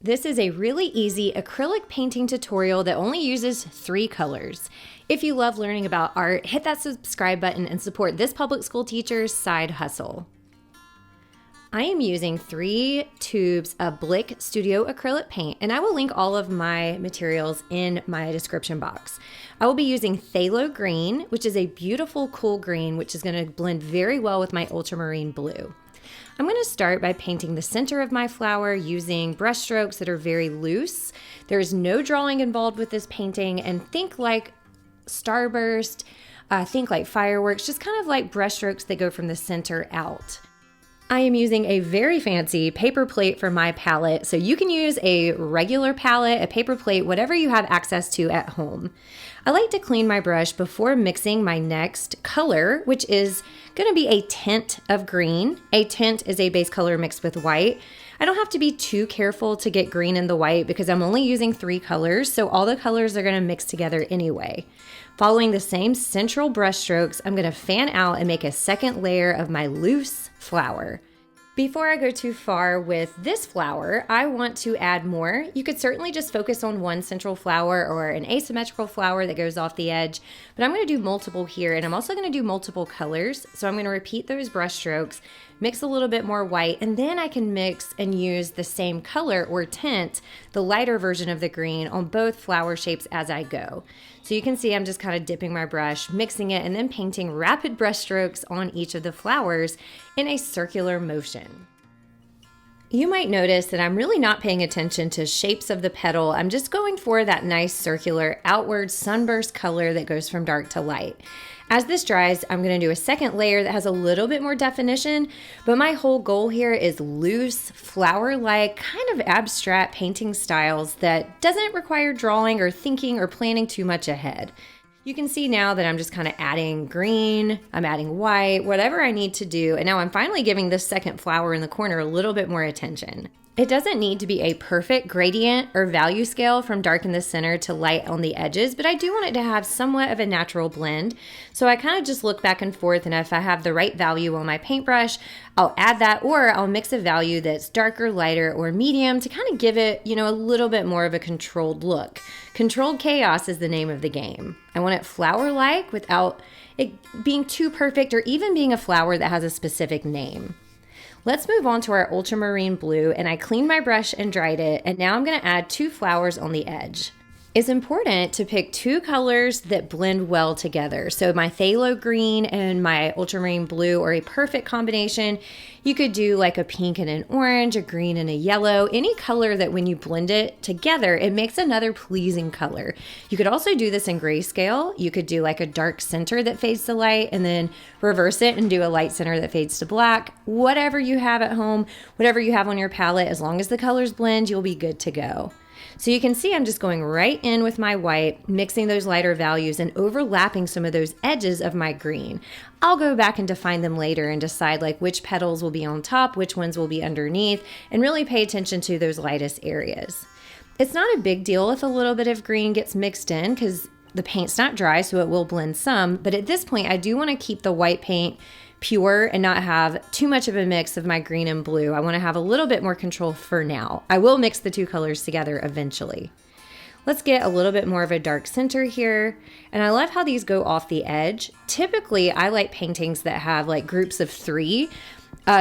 This is a really easy acrylic painting tutorial that only uses 3 colors. If you love learning about art, hit that subscribe button and support this public school teacher's side hustle. I am using 3 tubes of Blick Studio Acrylic paint, and I will link all of my materials in my description box. I will be using phthalo green, which is a beautiful cool green, which is going to blend very well with my ultramarine blue. I'm going to start by painting the center of my flower using brush strokes that are very loose. There's no drawing involved with this painting, and think like starburst, think like fireworks, just kind of like brush strokes that go from the center out. I am using a very fancy paper plate for my palette, so you can use a regular palette, a paper plate, whatever you have access to at home. I like to clean my brush before mixing my next color, which is going to be a tint of green. A tint is a base color mixed with white. I don't have to be too careful to get green in the white because I'm only using 3 colors, so all the colors are going to mix together anyway. Following the same central brush strokes, I'm going to fan out and make a second layer of my loose flower. Before I go too far with this flower, I want to add more. You could certainly just focus on one central flower or an asymmetrical flower that goes off the edge, but I'm going to do multiple here, and I'm also going to do multiple colors. So I'm going to repeat those brush strokes, mix a little bit more white, and then I can mix and use the same color or tint, the lighter version of the green, on both flower shapes as I go. So you can see I'm just kind of dipping my brush, mixing it, and then painting rapid brush strokes on each of the flowers in a circular motion. You might notice that I'm really not paying attention to shapes of the petal. I'm just going for that nice circular outward sunburst color that goes from dark to light. As this dries, I'm going to do a second layer that has a little bit more definition, but my whole goal here is loose, flower-like, kind of abstract painting styles that doesn't require drawing or thinking or planning too much ahead. You can see now that I'm just kind of adding green, I'm adding white, whatever I need to do, and now I'm finally giving this second flower in the corner a little bit more attention. It doesn't need to be a perfect gradient or value scale from dark in the center to light on the edges, but I do want it to have somewhat of a natural blend. So I kind of just look back and forth, and if I have the right value on my paintbrush, I'll add that, or I'll mix a value that's darker, lighter, or medium to kind of give it, a little bit more of a controlled look. Controlled chaos is the name of the game. I want it flower-like without it being too perfect or even being a flower that has a specific name. Let's move on to our ultramarine blue, and I cleaned my brush and dried it, and now I'm going to add 2 flowers on the edge. It's important to pick 2 colors that blend well together. So my phthalo green and my ultramarine blue are a perfect combination. You could do like a pink and an orange, a green and a yellow, any color that when you blend it together, it makes another pleasing color. You could also do this in grayscale. You could do like a dark center that fades to light and then reverse it and do a light center that fades to black. Whatever you have at home, whatever you have on your palette, as long as the colors blend, you'll be good to go. So you can see I'm just going right in with my white, mixing those lighter values and overlapping some of those edges of my green. I'll go back and define them later and decide like which petals will be on top, which ones will be underneath, and really pay attention to those lightest areas. It's not a big deal if a little bit of green gets mixed in because the paint's not dry, so it will blend some, but at this point I do want to keep the white paint pure and not have too much of a mix of my green and blue. I want to have a little bit more control for now. I will mix the 2 colors together eventually. Let's get a little bit more of a dark center here. And I love how these go off the edge. Typically, I like paintings that have like groups of 3.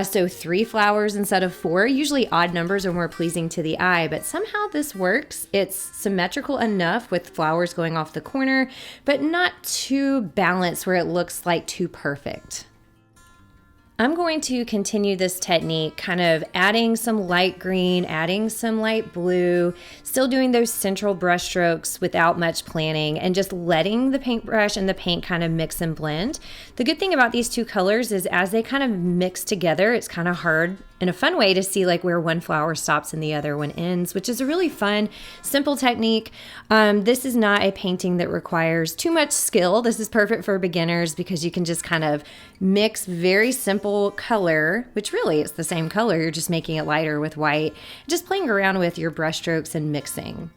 So 3 flowers instead of 4. Usually odd numbers are more pleasing to the eye, but somehow this works. It's symmetrical enough with flowers going off the corner, but not too balanced where it looks like too perfect. I'm going to continue this technique, kind of adding some light green, adding some light blue, still doing those central brush strokes without much planning, and just letting the paintbrush and the paint kind of mix and blend. The good thing about these 2 colors is as they kind of mix together, it's kind of hard in a fun way to see like where one flower stops and the other one ends, which is a really fun, simple technique. This is not a painting that requires too much skill. This is perfect for beginners because you can just kind of mix very simple color, which really it's the same color, you're just making it lighter with white, just playing around with your brush strokes and mixing.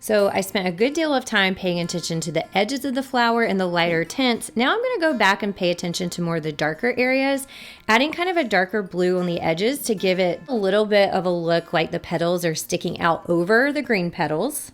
So I spent a good deal of time paying attention to the edges of the flower and the lighter tints. Now I'm going to go back and pay attention to more of the darker areas, adding kind of a darker blue on the edges to give it a little bit of a look like the petals are sticking out over the green petals.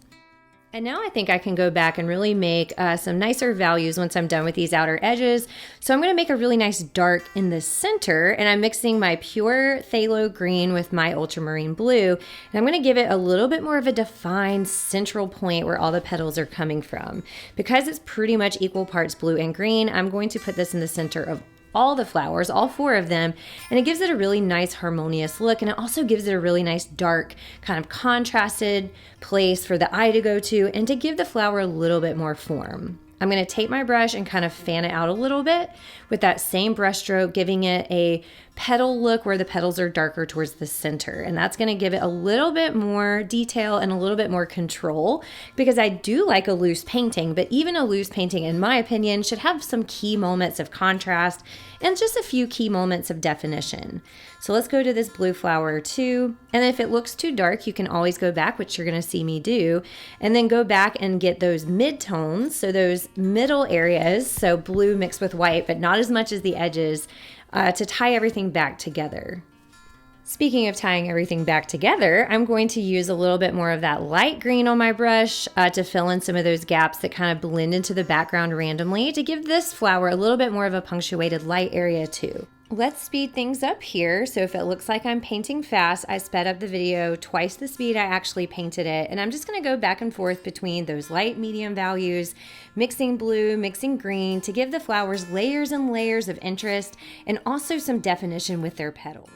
And now I think I can go back and really make some nicer values once I'm done with these outer edges. So I'm going to make a really nice dark in the center, and I'm mixing my pure phthalo green with my ultramarine blue. And I'm going to give it a little bit more of a defined central point where all the petals are coming from. Because it's pretty much equal parts blue and green, I'm going to put this in the center of all the flowers, all 4 of them, and it gives it a really nice harmonious look, and it also gives it a really nice dark kind of contrasted place for the eye to go to and to give the flower a little bit more form. I'm going to take my brush and kind of fan it out a little bit with that same brush stroke, giving it a petal look where the petals are darker towards the center. And that's going to give it a little bit more detail and a little bit more control, because I do like a loose painting, but even a loose painting, in my opinion, should have some key moments of contrast and just a few key moments of definition. So let's go to this blue flower too. And if it looks too dark, you can always go back, which you're going to see me do, and then go back and get those mid-tones, so those middle areas, so blue mixed with white, but not as much as the edges, to tie everything back together. Speaking of tying everything back together, I'm going to use a little bit more of that light green on my brush to fill in some of those gaps that kind of blend into the background randomly to give this flower a little bit more of a punctuated light area too. Let's speed things up here. So if it looks like I'm painting fast, I sped up the video twice the speed I actually painted it. And I'm just going to go back and forth between those light medium values, mixing blue, mixing green to give the flowers layers and layers of interest and also some definition with their petals.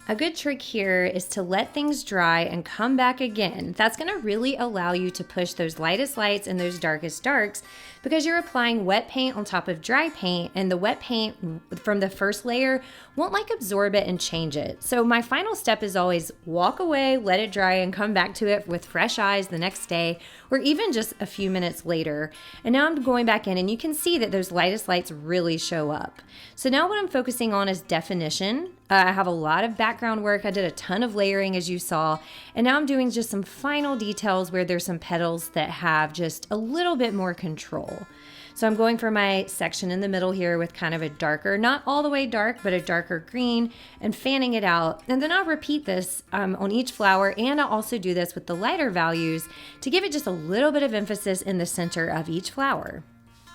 A good trick here is to let things dry and come back again. That's going to really allow you to push those lightest lights and those darkest darks, because you're applying wet paint on top of dry paint, and the wet paint from the first layer won't like absorb it and change it. So my final step is always walk away, let it dry, and come back to it with fresh eyes the next day or even just a few minutes later. And now I'm going back in, and you can see that those lightest lights really show up. So now what I'm focusing on is definition. I have a lot of background work. I did a ton of layering, as you saw, and now I'm doing just some final details where there's some petals that have just a little bit more control. So I'm going for my section in the middle here with kind of a darker, not all the way dark, but a darker green, and fanning it out. And then I'll repeat this on each flower, and I'll also do this with the lighter values to give it just a little bit of emphasis in the center of each flower.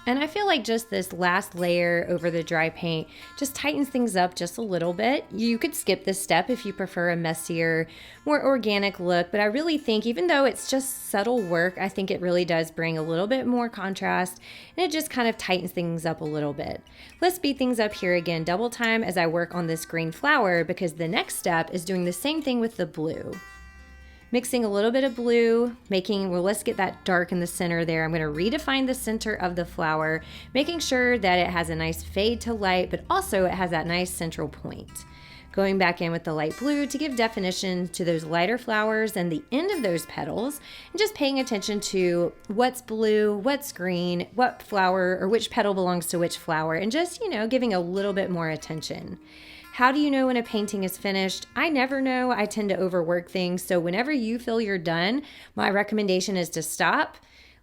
And I feel like just this last layer over the dry paint just tightens things up just a little bit. You could skip this step if you prefer a messier, more organic look, but I really think even though it's just subtle work, I think it really does bring a little bit more contrast, and it just kind of tightens things up a little bit. Let's speed things up here again, double time as I work on this green flower, because the next step is doing the same thing with the blue. Mixing a little bit of blue, let's get that dark in the center there. I'm going to redefine the center of the flower, making sure that it has a nice fade to light, but also it has that nice central point. Going back in with the light blue to give definition to those lighter flowers and the end of those petals, and just paying attention to what's blue, what's green, what flower or which petal belongs to which flower, and just, giving a little bit more attention. How do you know when a painting is finished? I never know. I tend to overwork things. So whenever you feel you're done, my recommendation is to stop,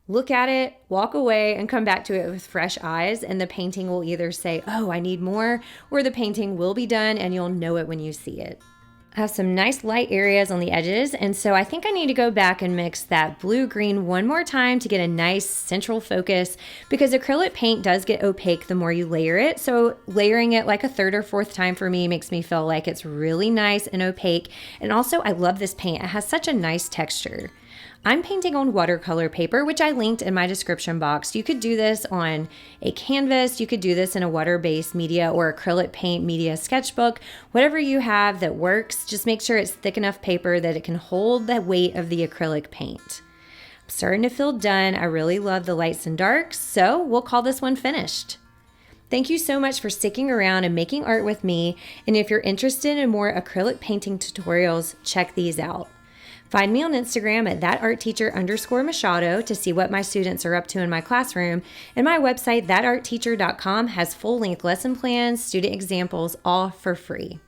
look at it, walk away, and come back to it with fresh eyes. And the painting will either say, oh, I need more, or the painting will be done and you'll know it when you see it. I have some nice light areas on the edges, and so I think I need to go back and mix that blue-green one more time to get a nice central focus, because acrylic paint does get opaque the more you layer it. So layering it like a third or fourth time for me makes me feel like it's really nice and opaque. And also, I love this paint. It has such a nice texture. I'm painting on watercolor paper, which I linked in my description box. You could do this on a canvas, you could do this in a water-based media or acrylic paint media sketchbook, whatever you have that works. Just make sure it's thick enough paper that it can hold the weight of the acrylic paint. I'm starting to feel done. I really love the lights and darks, so we'll call this one finished. Thank you so much for sticking around and making art with me, and if you're interested in more acrylic painting tutorials, check these out. Find me on Instagram at thatartteacher_Machado to see what my students are up to in my classroom, and my website, thatartteacher.com, has full-length lesson plans, student examples, all for free.